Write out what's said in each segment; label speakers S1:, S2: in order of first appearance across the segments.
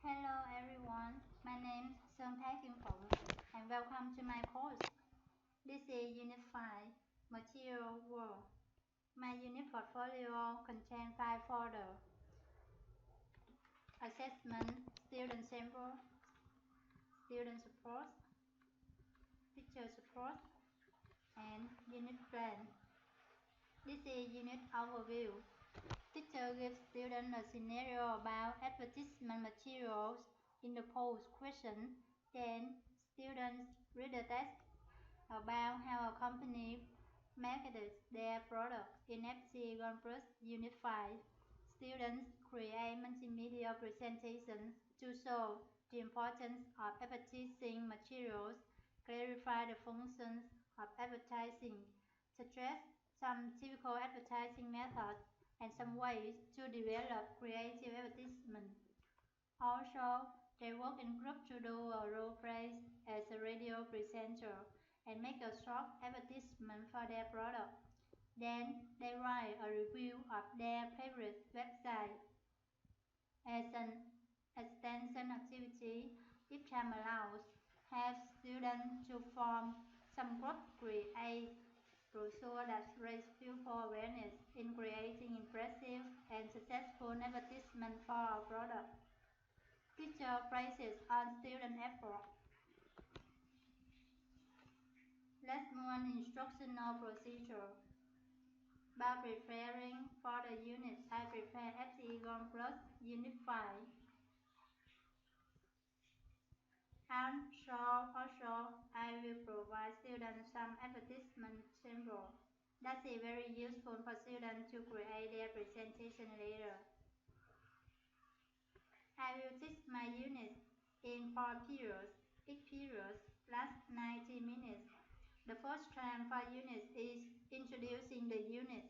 S1: Hello everyone, my name is Phung and welcome to my course. This is Unit 5, Material World. My unit portfolio contains 5 folders: Assessment, Student Sample, Student Support, Teacher Support, and Unit Plan. This is Unit Overview. Teacher gives students a scenario about advertisement materials in the post question. Then students read the text about how a company markets their product. In Assigment Plus Unit 5, students create multimedia presentations to show the importance of advertising materials, clarify the functions of advertising, suggest some typical advertising methods, and some ways to develop creative advertisement. Also, they work in groups to do a role play as a radio presenter and make a short advertisement for their product. Then they write a review of their favorite website. As an extension activity, if time allows, have students to form some group create brochure that raise people awareness in creating impressive and successful advertisement for our product. Teacher praises on student effort. Lesson instructional procedure. By preparing for the unit, I prepare Assigment Plus Unit 5. And also, I will provide students some advertisement sample. That is very useful for students to create their presentation later. I will teach my unit in 4 periods. Each period lasts 90 minutes. The first time for unit is introducing the unit.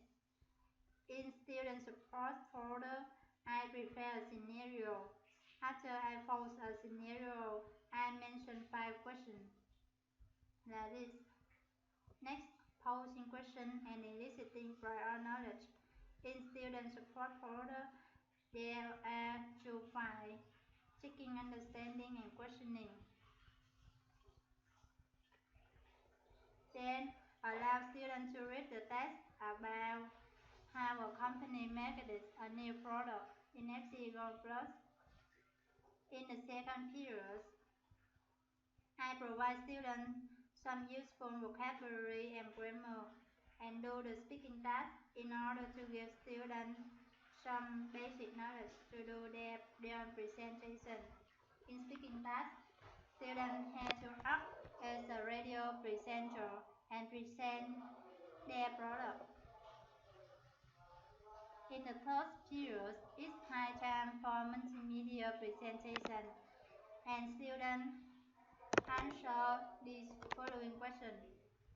S1: In student support folder, I prepare a scenario. After I pose a scenario, I mention 5 questions. Like this. Next, posing questions and eliciting prior knowledge. In student support folder, there are 2 files: checking understanding and questioning. Then, allow students to read the text about how a company markets a new product in Assigment Plus. In the second period, I provide students some useful vocabulary and grammar and do the speaking task in order to give students some basic knowledge to do their presentation. In speaking task, students have to act as a radio presenter and present their product. In the third period, it's high time for multimedia presentation, and students answer these following questions.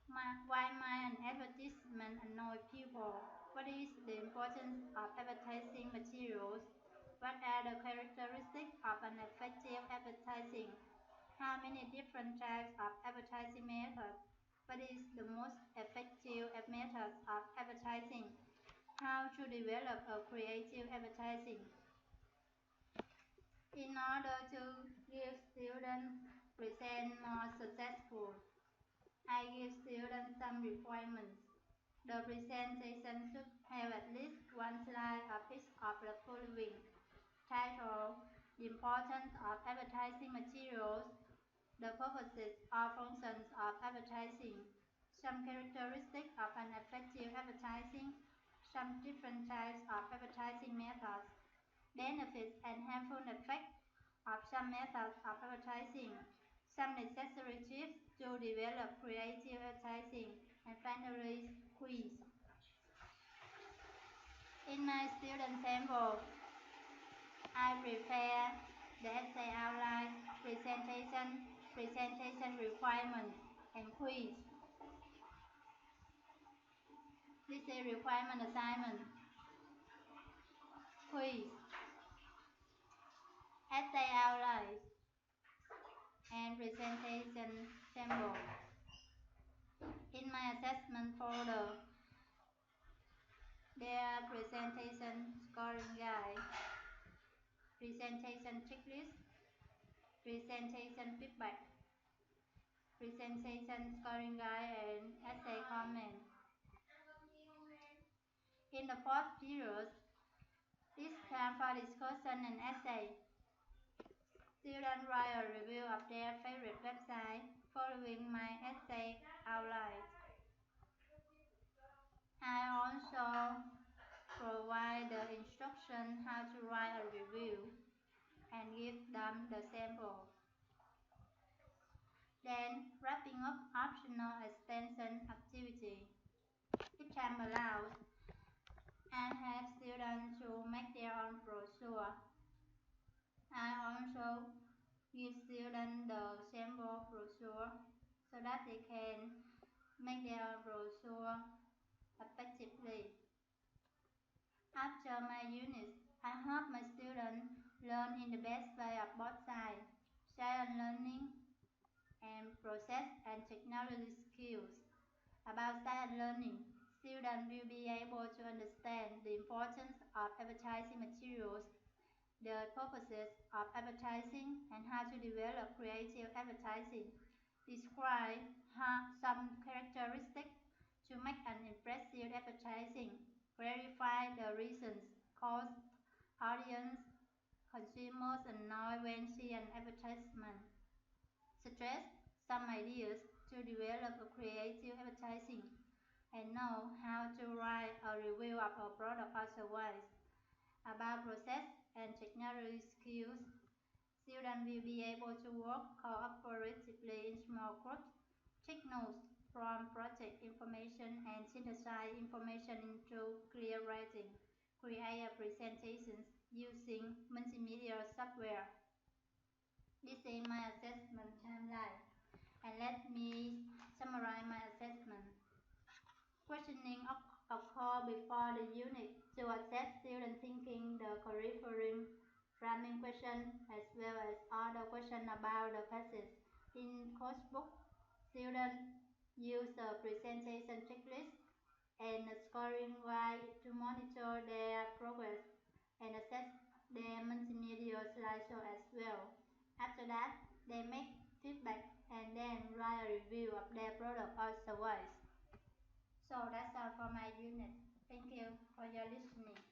S1: Why might an advertisement annoy people? What is the importance of advertising materials? What are the characteristics of an effective advertising? How many different types of advertising methods? What is the most effective methods of advertising? How to develop a creative advertising? In order to give students present more successful, I give students some requirements. The presentation should have at least 1 slide of each of the following: title, the importance of advertising materials, the purposes or functions of advertising, some characteristics of an effective advertising, some different types of advertising methods, benefits and harmful effects of some methods of advertising, some necessary tips to develop creative advertising, and finally, quiz. In my student sample, I prepare the essay outline, presentation requirements, and quiz. This is requirement assignment. Quiz. Essay outline and presentation sample. In my assessment folder, there are presentation scoring guide, presentation checklist, presentation feedback, presentation scoring guide, and essay comment. In the fourth period, it's time for discussion and essay. Students write a review of their favorite website following my essay outline. I also provide the instruction how to write a review and give them the sample. Then wrapping up optional extension activity. If time allows, I have students to make their own brochure. I also give students the sample brochure so that they can make their brochure effectively. After my unit, I help my students learn in the best way of both sides, shared learning and process and technology skills. About shared learning, students will be able to understand the importance of advertising materials, the purposes of advertising, and how to develop creative advertising. Describe some characteristics to make an impressive advertising. Clarify the reasons, cost, audience, consumers, and noise when see an advertisement. Suggest some ideas to develop a creative advertising and know how to write a review of a product or service. About process and technology skills, students will be able to work cooperatively in small groups, take notes from project information and synthesize information into clear writing, create presentations using multimedia software. This is my assessment timeline, and let me summarize my assessment. Questioning occur before the unit to assess student thinking, the curriculum, framing question, as well as other questions about the passage. In course book, students use a presentation checklist and a scoring guide to monitor their progress and assess their multimedia slideshow as well. After that, they make feedback and then write a review of their product or service. So that's all for my unit. Thank you for your listening.